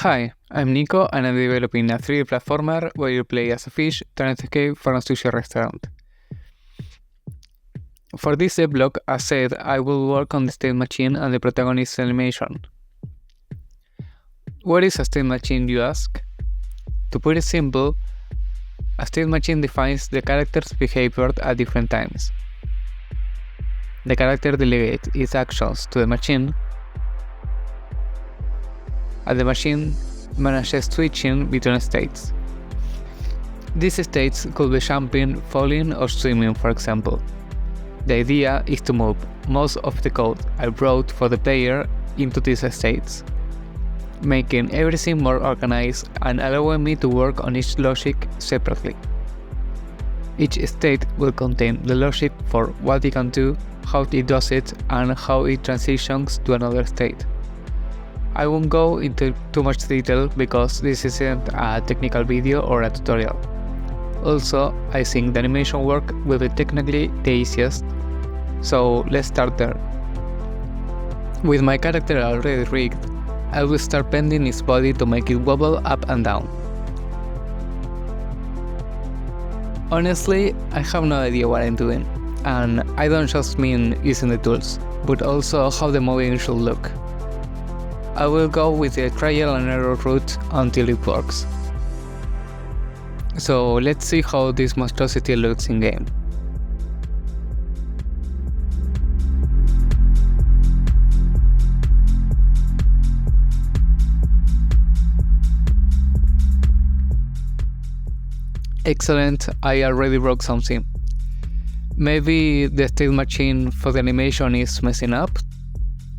Hi, I'm Nico and I'm developing a 3D platformer where you play as a fish trying to escape from a sushi restaurant. For this devlog, as said, I will work on the state machine and the protagonist's animation. What is a state machine, you ask? To put it simple, a state machine defines the character's behavior at different times. The character delegates its actions to the machine, and the machine manages switching between states. These states could be jumping, falling, or swimming, for example. The idea is to move most of the code I wrote for the player into these states, making everything more organized and allowing me to work on each logic separately. Each state will contain the logic for what it can do, how it does it, and how it transitions to another state. I won't go into too much detail because this isn't a technical video or a tutorial. Also, I think the animation work will be technically the easiest, so let's start there. With my character already rigged, I will start bending its body to make it wobble up and down. Honestly, I have no idea what I'm doing, and I don't just mean using the tools, but also how the moving should look. I will go with the trial and error route until it works. So let's see how this monstrosity looks in game. Excellent, I already broke something. Maybe the state machine for the animation is messing up?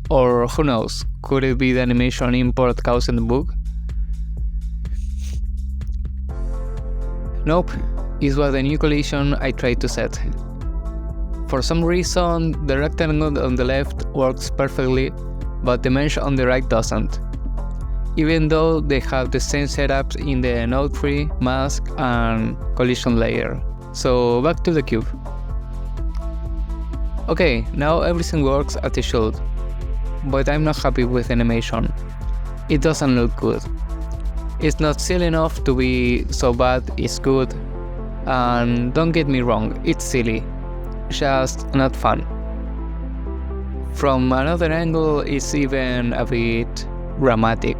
Or who knows, could it be the animation import causing the bug? Nope, it was the new collision I tried to set. For some reason, the rectangle on the left works perfectly, but the mesh on the right doesn't. Even though they have the same setups in the node tree, mask, and collision layer. So back to the cube. Okay, now everything works as it should. But I'm not happy with the animation. It doesn't look good. It's not silly enough to be so bad it's good, and don't get me wrong, it's silly, just not fun. From another angle, it's even a bit dramatic.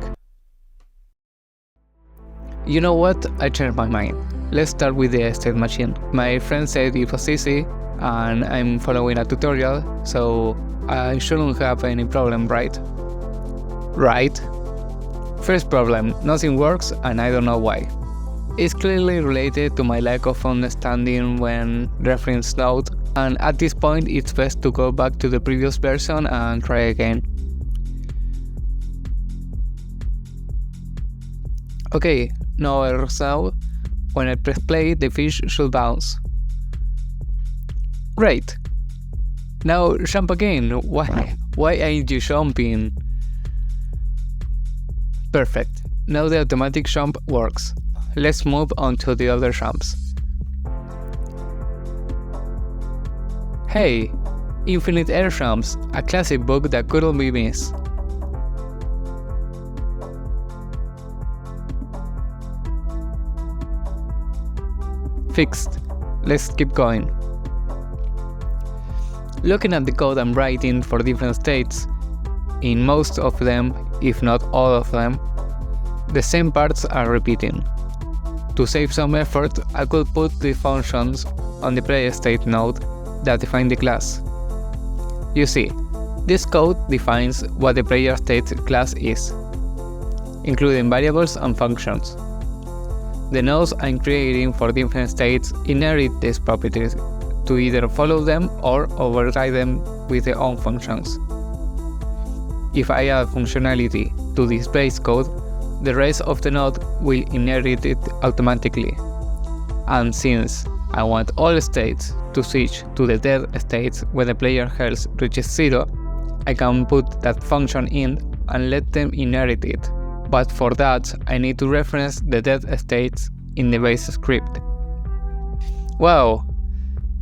You know what? I changed my mind. Let's start with the state machine. My friend said it was easy, and I'm following a tutorial, so I shouldn't have any problem, right? Right? First problem, nothing works and I don't know why. It's clearly related to my lack of understanding when reference node, and at this point it's best to go back to the previous version and try again. Okay, no errors now. When I press play, the fish should bounce. Great! Now jump again, why ain't you jumping? Perfect, now the automatic jump works. Let's move on to the other jumps. Hey! Infinite air jumps, a classic bug that couldn't be missed. Fixed, let's keep going. Looking at the code I'm writing for different states, in most of them, if not all of them, the same parts are repeating. To save some effort, I could put the functions on the player state node that define the class. You see, this code defines what the player state class is, including variables and functions. The nodes I'm creating for different states inherit these properties to either follow them or override them with their own functions. If I add functionality to this base code, the rest of the node will inherit it automatically. And since I want all states to switch to the dead states when the player health reaches 0, I can put that function in and let them inherit it. But for that, I need to reference the dead states in the base script. Wow!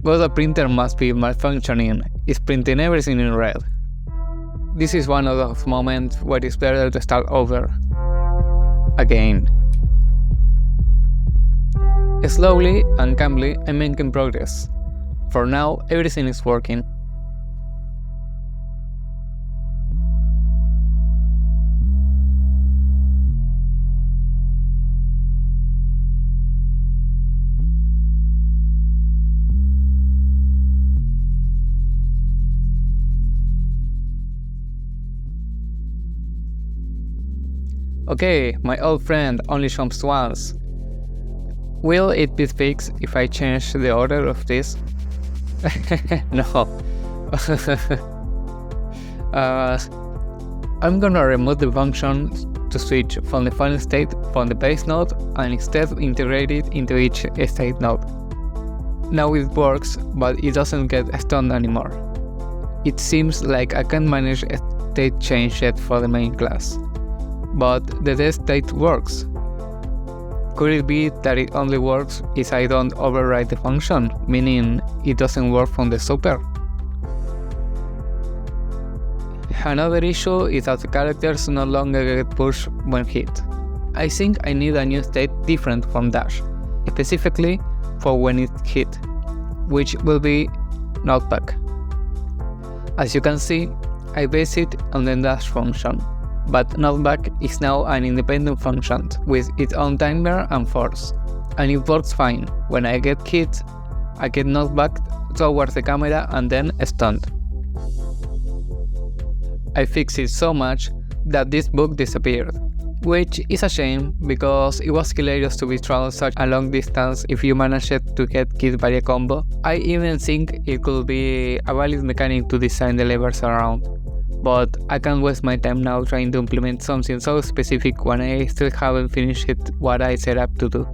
Well, the printer must be malfunctioning, it's printing everything in red. This is one of those moments where it's better to start over. again. Slowly and calmly, I'm making progress. For now, everything is working. Okay, my old friend only jumps once. Will it be fixed if I change the order of this? No. I'm gonna remove the function to switch from the final state from the base node and instead integrate it into each state node. Now it works, but it doesn't get stunned anymore. It seems like I can't manage a state change yet for the main class. But the test state works. Could it be that it only works if I don't override the function, meaning it doesn't work from the super? Another issue is that the characters no longer get pushed when hit. I think I need a new state different from dash, specifically for when it's hit, which will be knockback. As you can see, I base it on the dash function, but knockback is now an independent function with its own timer and force, and it works fine. When I get hit, I get knocked back towards the camera and then stunned. I fixed it so much that this bug disappeared, which is a shame because it was hilarious to be traveled such a long distance if you managed to get killed by a combo. I even think it could be a valid mechanic to design the levers around. But I can't waste my time now trying to implement something so specific when I still haven't finished what I set up to do.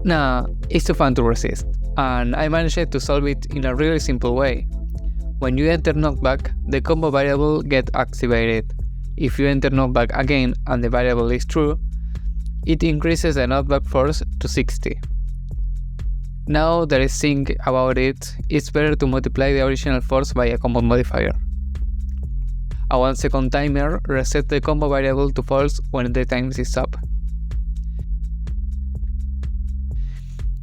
Nah, it's too fun to resist, and I managed to solve it in a really simple way. When you enter knockback, the combo variable gets activated. If you enter knockback again and the variable is true, it increases the knockback force to 60. Now that I think about it, it's better to multiply the original force by a combo modifier. A 1-second timer resets the combo variable to false when the time is up.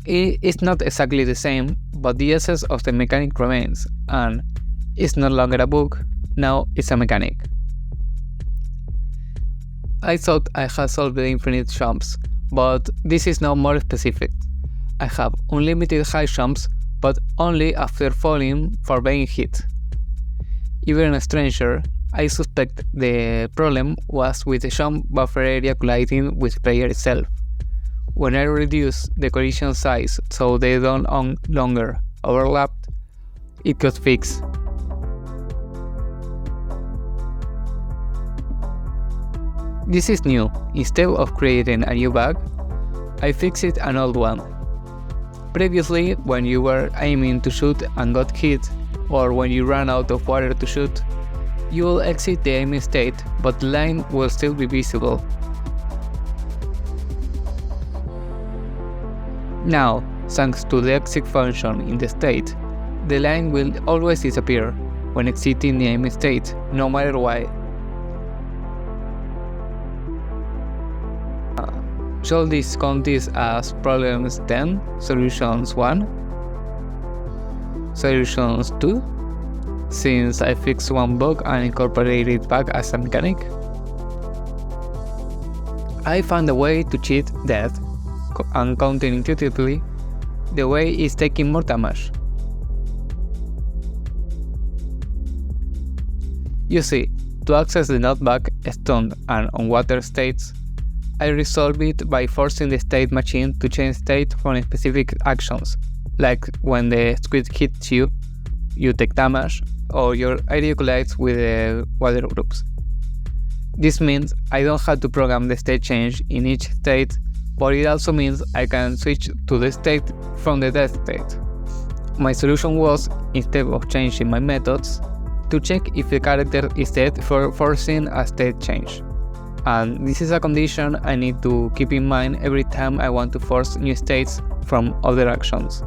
It's not exactly the same, but the essence of the mechanic remains, and it's no longer a bug, now it's a mechanic. I thought I had solved the infinite jumps, but this is now more specific. I have unlimited high jumps, but only after falling for being hit. Even stranger, I suspect the problem was with the jump buffer area colliding with the player itself. When I reduced the collision size so they don't longer overlap, it got fixed. This is new. Instead of creating a new bug, I fixed an old one. Previously, when you were aiming to shoot and got hit, or when you ran out of water to shoot, you will exit the aiming state, but the line will still be visible. Now, thanks to the exit function in the state, the line will always disappear when exiting the aiming state, no matter why. Shall this count this as problems 10, solutions 1, solutions 2? Since I fixed one bug and incorporated it back as a mechanic? I found a way to cheat death, and counterintuitively, the way is taking more damage. You see, to access the knockback, stunned, and on water states, I resolve it by forcing the state machine to change state from specific actions, like when the squid hits you, you take damage, or your area collides with the water groups. This means I don't have to program the state change in each state, but it also means I can switch to the state from the death state. My solution was, instead of changing my methods, to check if the character is dead for forcing a state change. And this is a condition I need to keep in mind every time I want to force new states from other actions.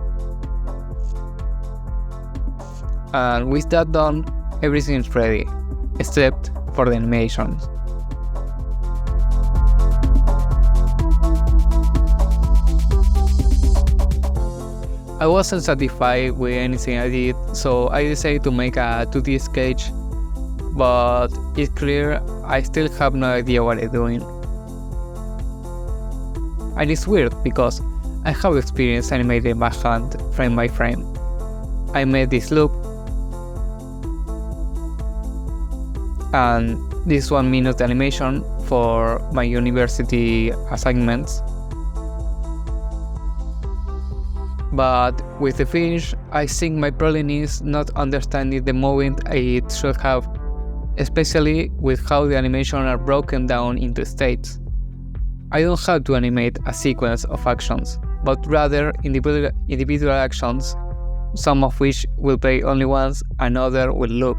And with that done, everything is ready, except for the animations. I wasn't satisfied with anything I did, so I decided to make a 2D sketch, but it's clear I still have no idea what I'm doing. And it's weird because I have experience animating by hand, frame by frame. I made this loop and this 1 minute animation for my university assignments. But with the finish, I think my problem is not understanding the movement it should have, especially with how the animations are broken down into states. I don't have to animate a sequence of actions, but rather individual actions, some of which will play only once, another will loop.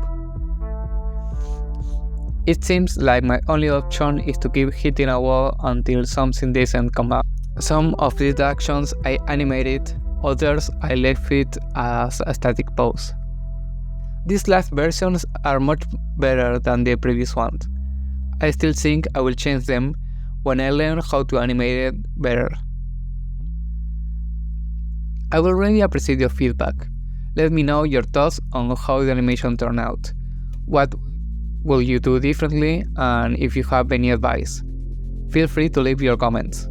It seems like my only option is to keep hitting a wall until something decent comes up. Some of these actions I animated, others I left it as a static pose. These last versions are much better than the previous ones. I still think I will change them when I learn how to animate it better. I will really appreciate your feedback. Let me know your thoughts on how the animation turned out. What will you do differently, and if you have any advice. Feel free to leave your comments.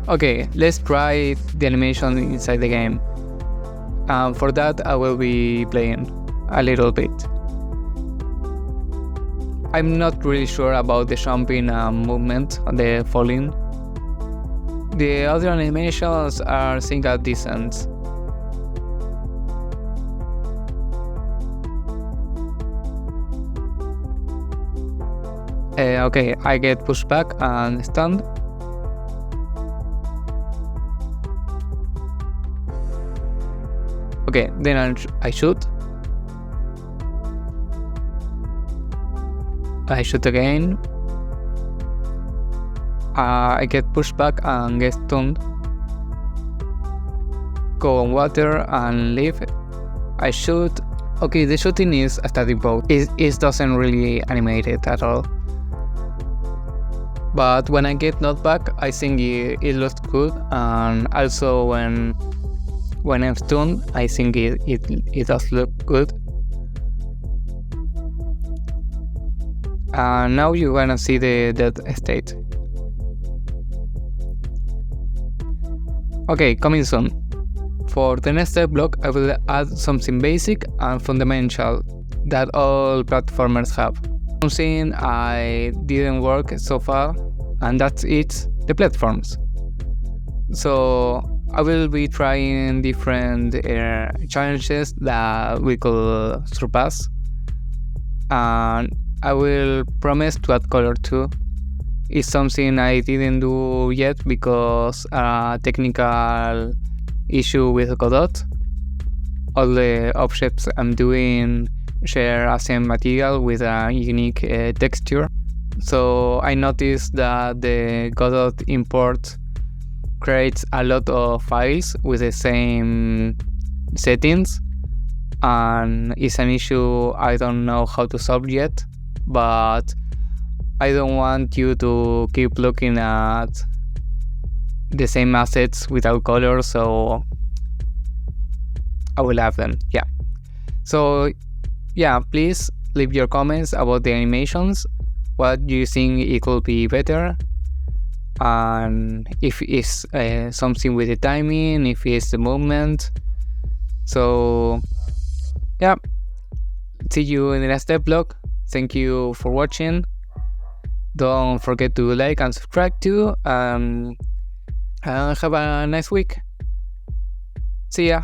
Okay, let's try the animation inside the game. For that I will be playing a little bit. I'm not really sure about the jumping and movement, the falling. The other animations are single decent. Okay, I get pushed back and stunned. Okay, then I shoot. I shoot again. I get pushed back and get stunned. Go on water and leave. I shoot. Okay, the shooting is a static pose. It doesn't really animate it at all. But when I get knocked back, I think it looks good, and also when I'm stunned, I think it does look good. And now you're gonna see the dead state. Okay, coming soon. For the next Devlog, I will add something basic and fundamental that all platformers have. Something I didn't work so far, and that's it, the platforms. So I will be trying different challenges that we could surpass, and I will promise to add color too. It's something I didn't do yet because a technical issue with Godot. All the objects I'm doing share a same material with a unique texture. So I noticed that the Godot import creates a lot of files with the same settings, and it's an issue I don't know how to solve yet, but I don't want you to keep looking at the same assets without color, so I will have them. Yeah. So yeah, please leave your comments about the animations. What do you think it could be better? And if it's something with the timing, if it's the movement. So yeah, see you in the next Devlog. Thank you for watching. Don't forget to like and subscribe too. And have a nice week. See ya.